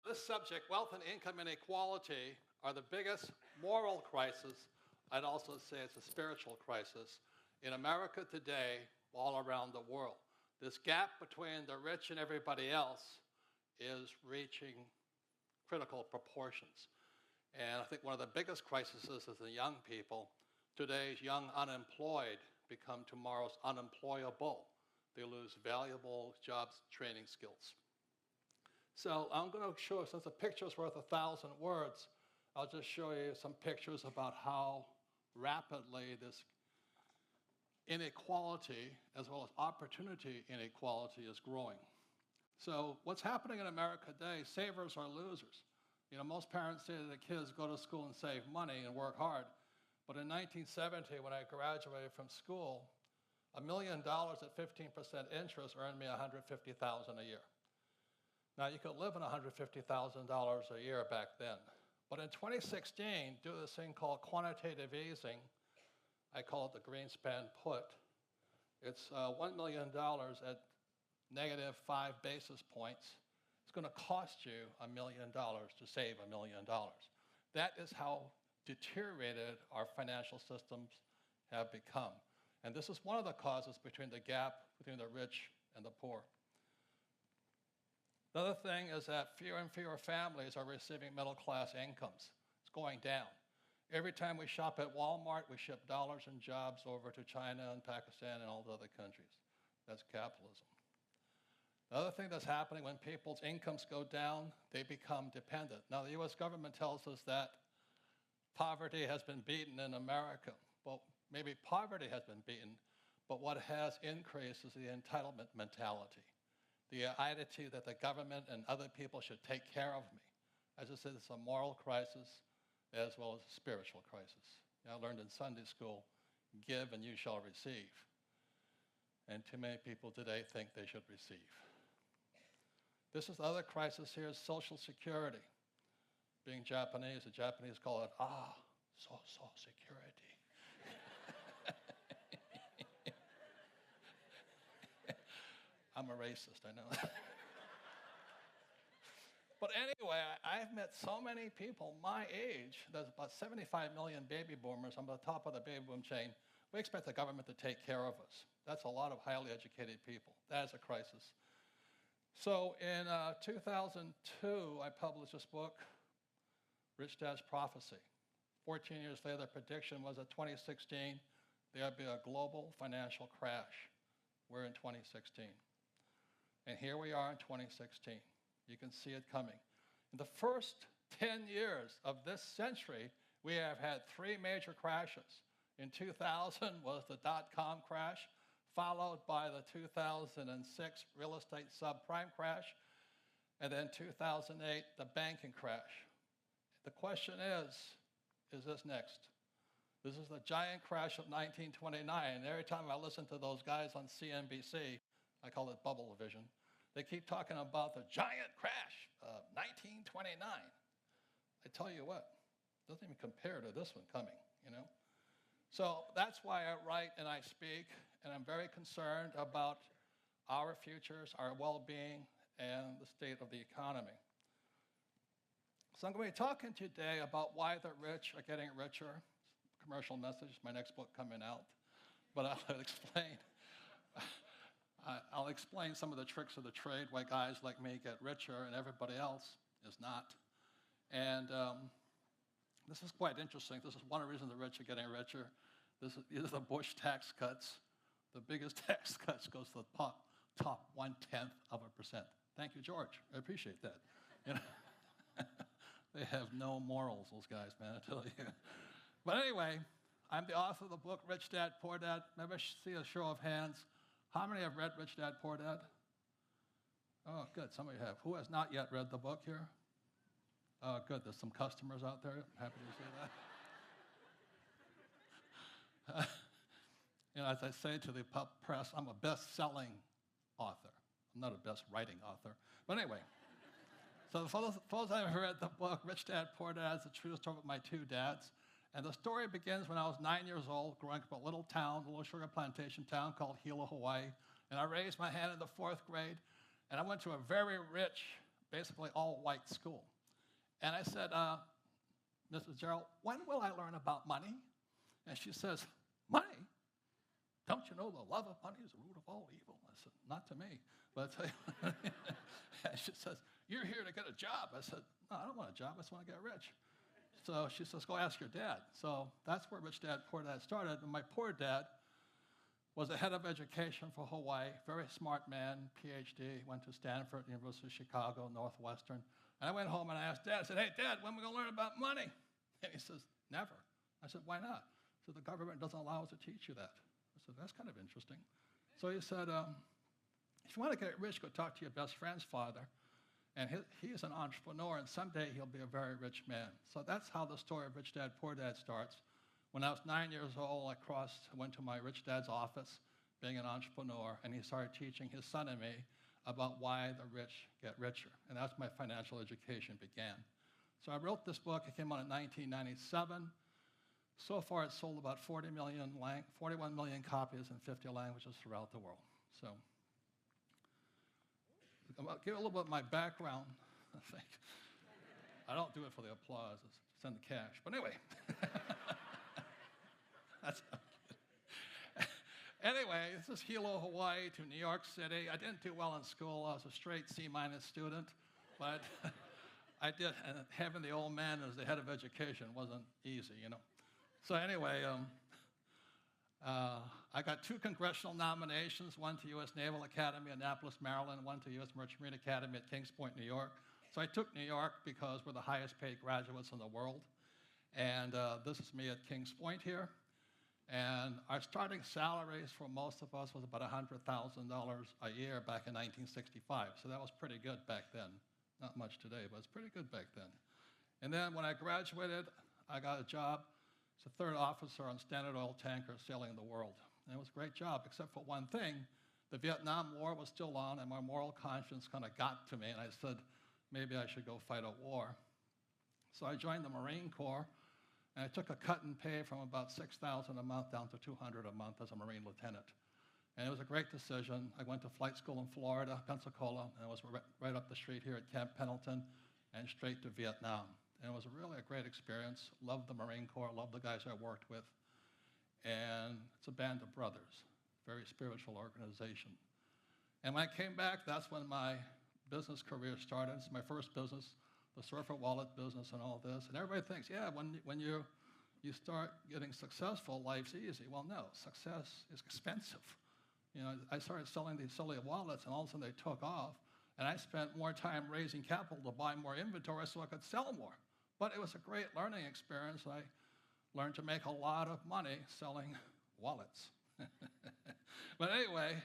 This subject, wealth and income inequality, are the biggest moral crisis. I'd also say it's a spiritual crisis in America today, all around the world. This gap between the rich and everybody else is reaching critical proportions. And I think one of the biggest crises is the young people. Today's young unemployed become tomorrow's unemployable. They lose valuable jobs, training skills. So I'm going to show, since a picture's worth 1,000 words, I'll just show you some pictures about how rapidly this inequality, as well as opportunity inequality, is growing. So what's happening in America today, savers are losers. You know, most parents say to their kids, go to school and save money and work hard. But in 1970, when I graduated from school, $1 million at 15% interest earned me $150,000 a year. Now, you could live on $150,000 a year back then. But in 2016, due to this thing called quantitative easing, I call it the Greenspan put, it's $1 million at negative 5 basis points. It's going to cost you $1 million to save $1 million. That is how deteriorated our financial systems have become. And this is one of the causes between the gap between the rich and the poor. The other thing is that fewer and fewer families are receiving middle-class incomes. It's going down. Every time we shop at Walmart, we ship dollars and jobs over to China and Pakistan and all the other countries. That's capitalism. The other thing that's happening when people's incomes go down, they become dependent. Now, the US government tells us that poverty has been beaten in America. Well, maybe poverty has been beaten, but what has increased is the entitlement mentality. The attitude that the government and other people should take care of me. As I said, it's a moral crisis as well as a spiritual crisis. I learned in Sunday school, give and you shall receive. And too many people today think they should receive. This is the other crisis here, is Social Security. Being Japanese, the Japanese call it, Social Security. I'm a racist, I know. But anyway, I've met so many people my age. There's about 75 million baby boomers. I'm at the top of the baby boom chain. We expect the government to take care of us. That's a lot of highly educated people. That is a crisis. So in 2002, I published this book, Rich Dad's Prophecy. 14 years later, the prediction was that 2016, there'd be a global financial crash. We're in 2016. And here we are in 2016. You can see it coming. In the first 10 years of this century, we have had 3 major crashes. In 2000 was the dot-com crash, followed by the 2006 real estate subprime crash, and then 2008, the banking crash. The question is this next? This is the giant crash of 1929. And every time I listen to those guys on CNBC, I call it bubble vision, they keep talking about the giant crash of 1929. I tell you what, it doesn't even compare to this one coming, you know? So that's why I write and I speak, and I'm very concerned about our futures, our well-being, and the state of the economy. So I'm going to be talking today about why the rich are getting richer. Commercial message, my next book coming out. But I'll explain some of the tricks of the trade, why guys like me get richer and everybody else is not. And this is quite interesting. This is one of the reasons the rich are getting richer. These are the Bush tax cuts. The biggest tax cuts goes to the top 0.1%. Thank you, George. I appreciate that. You know, they have no morals, those guys, man, I tell you. But anyway, I'm the author of the book, Rich Dad, Poor Dad. Maybe I should see a show of hands. How many have read Rich Dad, Poor Dad? Oh, good, some of you have. Who has not yet read the book here? Oh, good, there's some customers out there. I'm happy to see that. You know, as I say to the press, I'm a best-selling author. I'm not a best-writing author. But anyway, so for those that have read the book, Rich Dad, Poor Dad, is the true story of my 2 dads. And the story begins when I was 9 years old, growing up in a little town, a little sugar plantation town called Hilo, Hawaii. And I raised my hand in the 4th grade, and I went to a very rich basically all-white school. And I said, Mrs. Gerald, when will I learn about money? And she says, money? Don't you know the love of money is the root of all evil? I said, not to me. But and she says, you're here to get a job. I said, no, I don't want a job. I just want to get rich. So she says, go ask your dad. So that's where Rich Dad, Poor Dad started. And my poor dad was the head of education for Hawaii, very smart man, PhD, went to Stanford, University of Chicago, Northwestern. And I went home and I asked Dad, I said, hey, Dad, when are we going to learn about money? And he says, never. I said, why not? So the government doesn't allow us to teach you that. I said, that's kind of interesting. So he said, if you want to get rich, go talk to your best friend's father. And he is an entrepreneur, and someday he'll be a very rich man. So that's how the story of Rich Dad, Poor Dad starts. When I was 9 years old, I went to my rich dad's office, being an entrepreneur, and he started teaching his son and me about why the rich get richer. And that's my financial education began. So I wrote this book. It came out in 1997. So far, it's sold about 41 million copies in 50 languages throughout the world. So I'll give a little bit of my background, I think. I don't do it for the applause. It's send the cash. But anyway. That's anyway, this is Hilo, Hawaii to New York City. I didn't do well in school. I was a straight C- student, but I did. And having the old man as the head of education wasn't easy, you know. So anyway, I got 2 congressional nominations, one to U.S. Naval Academy, Annapolis, Maryland, one to U.S. Merchant Marine Academy at Kings Point, New York. So I took New York because we're the highest paid graduates in the world. And this is me at Kings Point here. And our starting salaries for most of us was about $100,000 a year back in 1965. So that was pretty good back then. Not much today, but it's pretty good back then. And then when I graduated, I got a job as a 3rd officer on Standard Oil tankers sailing the world. And it was a great job, except for one thing. The Vietnam War was still on, and my moral conscience kind of got to me, and I said, maybe I should go fight a war. So I joined the Marine Corps. And I took a cut in pay from about $6,000 a month down to $200 a month as a Marine lieutenant. And it was a great decision. I went to flight school in Florida, Pensacola, and I was right up the street here at Camp Pendleton and straight to Vietnam. And it was really a great experience. Loved the Marine Corps, loved the guys I worked with. And it's a band of brothers, very spiritual organization. And when I came back, that's when my business career started. It's my first business, the surfer wallet business and all this. And everybody thinks, yeah, when you start getting successful, life's easy. Well, no, success is expensive. You know, I started selling these silly wallets, and all of a sudden they took off. And I spent more time raising capital to buy more inventory so I could sell more. But it was a great learning experience. I learned to make a lot of money selling wallets. But anyway,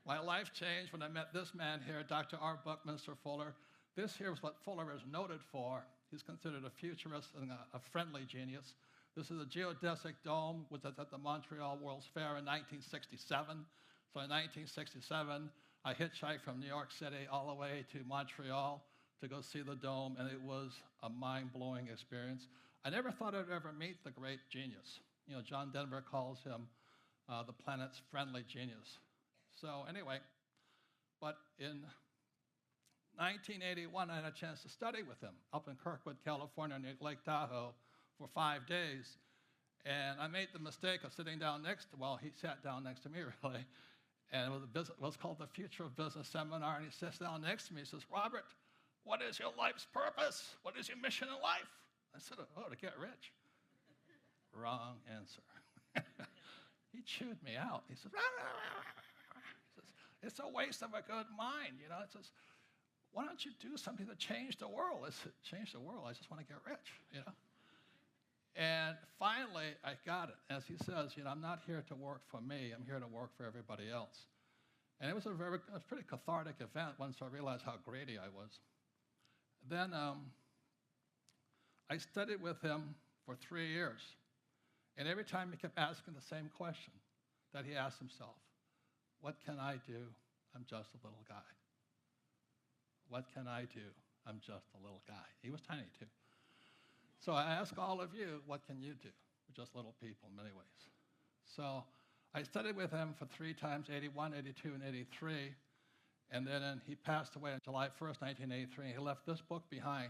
my life changed when I met this man here, Dr. R. Buckminster Fuller. This here is what Fuller is noted for. He's considered a futurist and a friendly genius. This is a geodesic dome, which was at the Montreal World's Fair in 1967. So in 1967, I hitchhiked from New York City all the way to Montreal to go see the dome, and it was a mind-blowing experience. I never thought I'd ever meet the great genius. You know, John Denver calls him the planet's friendly genius. So anyway, but in 1981, I had a chance to study with him up in Kirkwood, California, near Lake Tahoe for 5 days. And I made the mistake of sitting down well, he sat down next to me, really. And it was called the Future of Business Seminar. And he sits down next to me. He says, Robert, what is your life's purpose? What is your mission in life? I said, oh, to get rich. Wrong answer. He chewed me out. He says, it's a waste of a good mind. You know, it says, why don't you do something to change the world? I said, change the world? I just want to get rich, you know. And finally, I got it. As he says, you know, I'm not here to work for me. I'm here to work for everybody else. And it was a pretty cathartic event once I realized how greedy I was. Then I studied with him for 3 years. And every time he kept asking the same question that he asked himself, what can I do? I'm just a little guy. What can I do? I'm just a little guy. He was tiny too. So I ask all of you, what can you do? We're just little people in many ways. So I studied with him for 3 times, 81, 82, and 83. And then he passed away on July 1st, 1983. He left this book behind.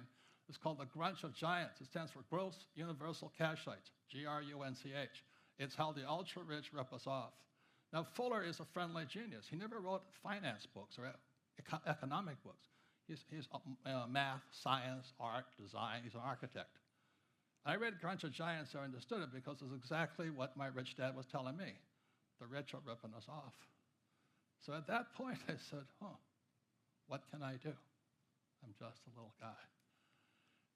It's called The Grunch of Giants. It stands for Gross Universal Cashites, Grunch. It's how the ultra-rich rip us off. Now, Fuller is a friendly genius. He never wrote finance books or economic books. He's math, science, art, design. He's an architect. I read Grunch of Giants and understood it because it's exactly what my rich dad was telling me. The rich are ripping us off. So at that point, I said, what can I do? I'm just a little guy.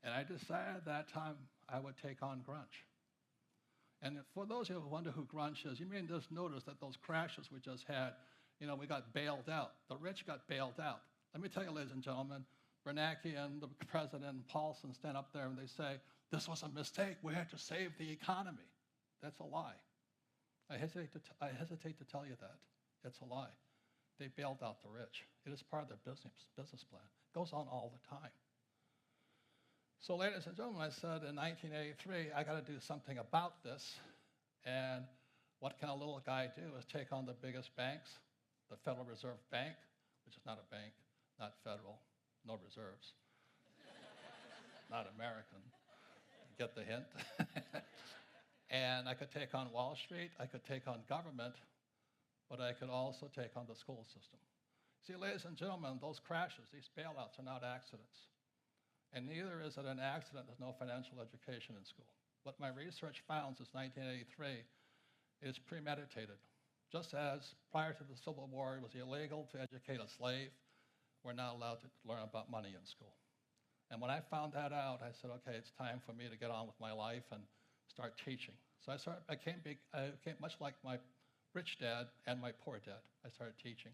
And I decided at that time I would take on grunge. And for those of you who wonder who grunge is, you may just notice that those crashes we just had, we got bailed out. The rich got bailed out. Let me tell you, ladies and gentlemen, Bernanke and the president and Paulson stand up there and they say, this was a mistake. We had to save the economy. That's a lie. I hesitate to tell you that. It's a lie. They bailed out the rich. It is part of their business plan. It goes on all the time. So, ladies and gentlemen, I said in 1983, I got to do something about this. And what can a little guy do is take on the biggest banks, the Federal Reserve Bank, which is not a bank, not federal, no reserves, not American. Get the hint? And I could take on Wall Street, I could take on government, but I could also take on the school system. See, ladies and gentlemen, those crashes, these bailouts are not accidents. And neither is it an accident there's no financial education in school. What my research found since 1983 is premeditated. Just as prior to the Civil War it was illegal to educate a slave, we're not allowed to learn about money in school. And when I found that out, I said, okay, it's time for me to get on with my life and start teaching. So I became much like my rich dad and my poor dad. I started teaching.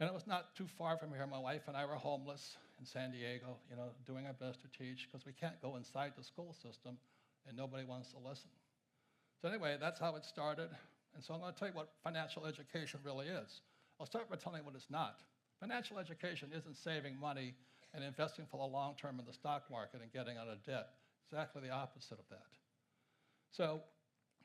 And it was not too far from here. My wife and I were homeless in San Diego, doing our best to teach because we can't go inside the school system and nobody wants to listen. So anyway, that's how it started. And so I'm going to tell you what financial education really is. I'll start by telling you what it's not. Financial education isn't saving money and investing for the long term in the stock market and getting out of debt. Exactly the opposite of that. So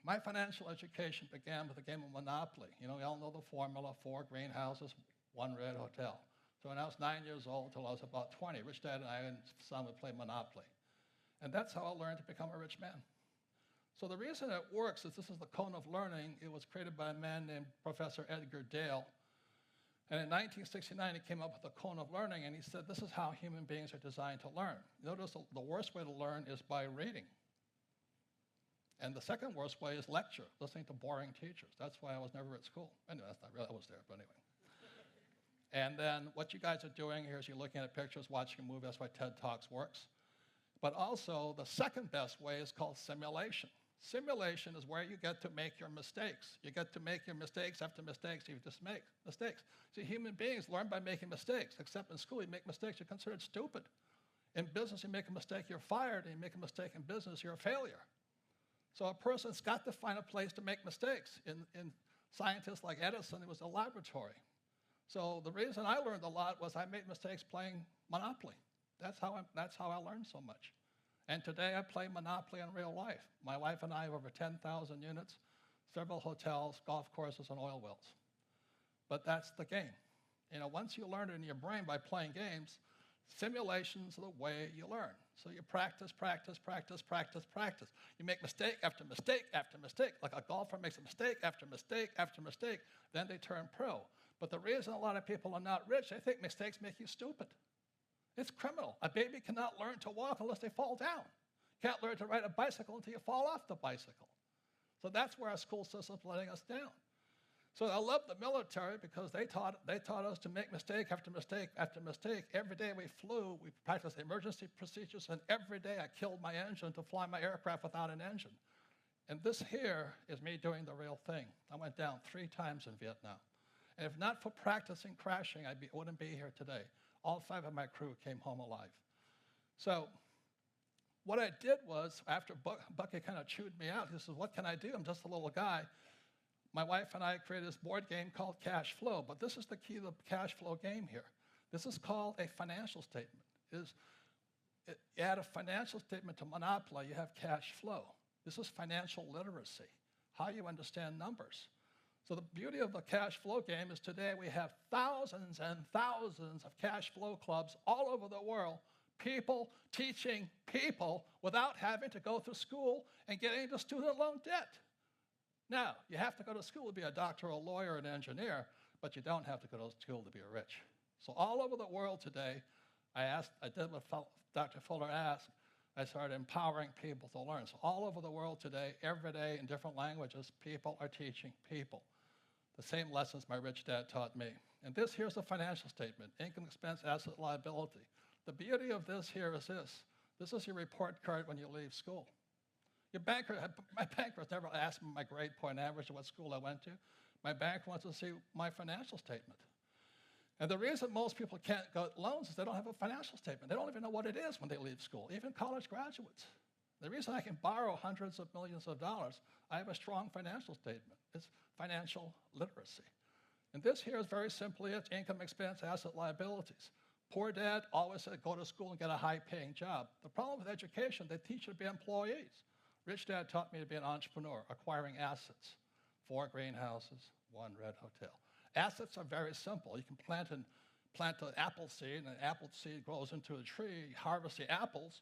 my financial education began with a game of Monopoly. We all know the formula: 4 greenhouses, 1 red hotel. So when I was 9 years old till I was about 20, Rich Dad and I and son would play Monopoly. And that's how I learned to become a rich man. So the reason it works is this is the cone of learning. It was created by a man named Professor Edgar Dale. And in 1969, he came up with the cone of learning, and he said, this is how human beings are designed to learn. Notice the worst way to learn is by reading. And the second worst way is lecture, listening to boring teachers. That's why I was never at school. Anyway, that's not really, I was there, but anyway. And then what you guys are doing here is you're looking at pictures, watching a movie. That's why TED Talks works. But also, the second best way is called simulation. Simulation is where you get to make your mistakes. You get to make your mistakes after mistakes. You just make mistakes. See, human beings learn by making mistakes, except in school you make mistakes, you're considered stupid. In business, you make a mistake, you're fired, and you make a mistake in business, you're a failure. So a person's got to find a place to make mistakes. In scientists like Edison, it was a laboratory. So the reason I learned a lot was I made mistakes playing Monopoly. That's how I learned so much. And today I play Monopoly in real life. My wife and I have over 10,000 units, several hotels, golf courses, and oil wells. But that's the game. Once you learn it in your brain by playing games, simulations are the way you learn. So you practice, practice, practice, practice, practice. You make mistake after mistake after mistake. Like a golfer makes a mistake after mistake after mistake, then they turn pro. But the reason a lot of people are not rich, they think mistakes make you stupid. It's criminal. A baby cannot learn to walk unless they fall down. Can't learn to ride a bicycle until you fall off the bicycle. So that's where our school system's letting us down. So I love the military because they taught us to make mistake after mistake after mistake. Every day we flew, we practiced emergency procedures, and every day I killed my engine to fly my aircraft without an engine. And this here is me doing the real thing. I went down 3 times in Vietnam. And if not for practicing crashing, I wouldn't be here today. All 5 of my crew came home alive. So what I did was, after Bucky kind of chewed me out, he says, what can I do? I'm just a little guy. My wife and I created this board game called Cash Flow, but this is the key to the cash flow game here. This is called a financial statement. You add a financial statement to Monopoly, you have cash flow. This is financial literacy, how you understand numbers. So the beauty of the cash flow game is today we have thousands and thousands of cash flow clubs all over the world, people teaching people without having to go through school and getting into student loan debt. Now, you have to go to school to be a doctor, a lawyer, an engineer, but you don't have to go to school to be rich. So all over the world today, I did what Dr. Fuller asked. I started empowering people to learn. So all over the world today, every day in different languages, people are teaching people the same lessons my rich dad taught me. And this here's the financial statement: income, expense, asset, liability. The beauty of this here is this. This is your report card when you leave school. My banker has never asked me my grade point average or what school I went to. My banker wants to see my financial statement. And the reason most people can't get loans is they don't have a financial statement. They don't even know what it is when they leave school, even college graduates. The reason I can borrow hundreds of millions of dollars, I have a strong financial statement. It's financial literacy. And this here is very simply it's income, expense, asset, liabilities. Poor dad always said, go to school and get a high-paying job. The problem with education, they teach you to be employees. Rich dad taught me to be an entrepreneur, acquiring assets. 4 greenhouses, 1 red hotel. Assets are very simple. You can plant an apple seed, and an apple seed grows into a tree. You harvest the apples.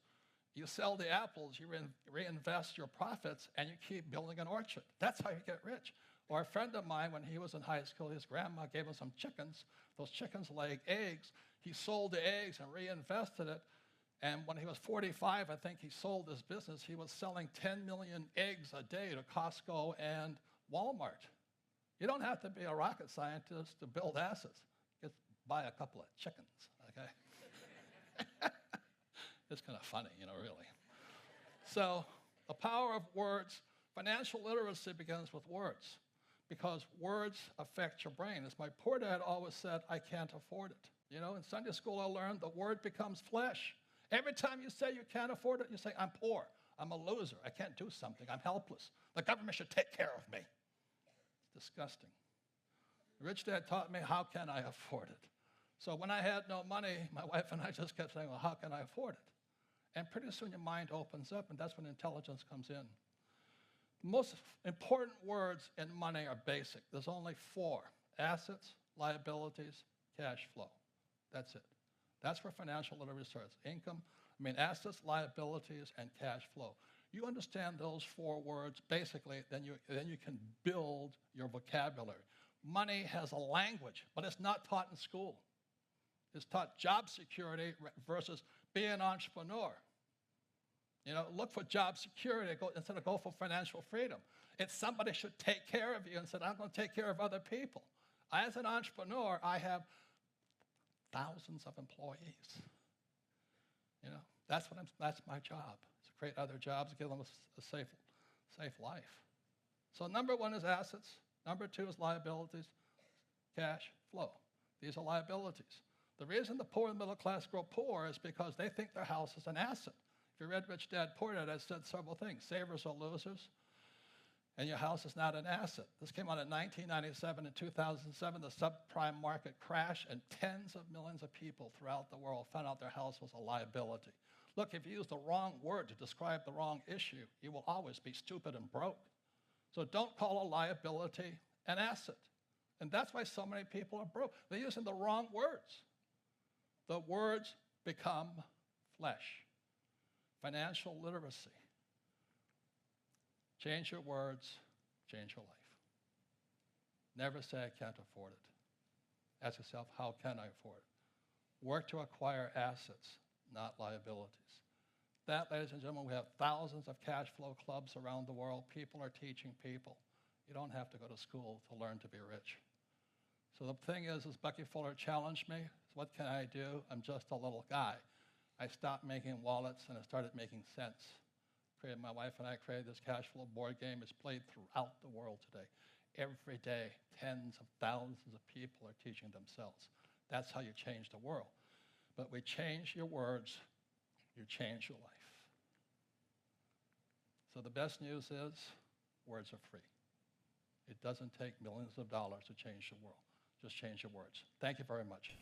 You sell the apples. You reinvest your profits, and you keep building an orchard. That's how you get rich. Or a friend of mine, when he was in high school, his grandma gave him some chickens. Those chickens laid eggs. He sold the eggs and reinvested it. And when he was 45, I think he sold his business. He was selling 10 million eggs a day to Costco and Walmart. You don't have to be a rocket scientist to build assets. Just buy a couple of chickens, okay? It's kind of funny, really. So the power of words, financial literacy begins with words because words affect your brain. As my poor dad always said, I can't afford it. In Sunday school I learned the word becomes flesh. Every time you say you can't afford it, you say, I'm poor, I'm a loser, I can't do something, I'm helpless. The government should take care of me. It's disgusting. Rich dad taught me, how can I afford it? So when I had no money, my wife and I just kept saying, well, how can I afford it? And pretty soon your mind opens up, and that's when intelligence comes in. The most important words in money are basic. There's only 4: assets, liabilities, cash flow. That's it. That's where financial literacy starts. Assets, liabilities, and cash flow. You understand those 4 words, basically, then you can build your vocabulary. Money has a language, but it's not taught in school. It's taught job security versus be an entrepreneur. Look for job security instead of go for financial freedom. It's somebody should take care of you instead I'm going to take care of other people. As an entrepreneur, I have thousands of employees. That's my job. To create other jobs, give them a safe life. So number 1 is assets. Number 2 is liabilities, cash flow. These are liabilities. The reason the poor and middle class grow poor is because they think their house is an asset. If you read Rich Dad, Poor Dad, I said several things. Savers are losers, and your house is not an asset. This came out in 1997 and 2007. The subprime market crashed, and tens of millions of people throughout the world found out their house was a liability. Look, if you use the wrong word to describe the wrong issue, you will always be stupid and broke. So don't call a liability an asset. And that's why so many people are broke. They're using the wrong words. The words become flesh. Financial literacy. Change your words, change your life. Never say I can't afford it. Ask yourself, how can I afford it? Work to acquire assets, not liabilities. That, ladies and gentlemen, we have thousands of cash flow clubs around the world. People are teaching people. You don't have to go to school to learn to be rich. So the thing is Bucky Fuller challenged me. What can I do? I'm just a little guy. I stopped making wallets and I started making cents. My wife and I created this cash flow board game. It's played throughout the world today. Every day, tens of thousands of people are teaching themselves. That's how you change the world. But we change your words, you change your life. So the best news is words are free. It doesn't take millions of dollars to change the world. Just change your words. Thank you very much.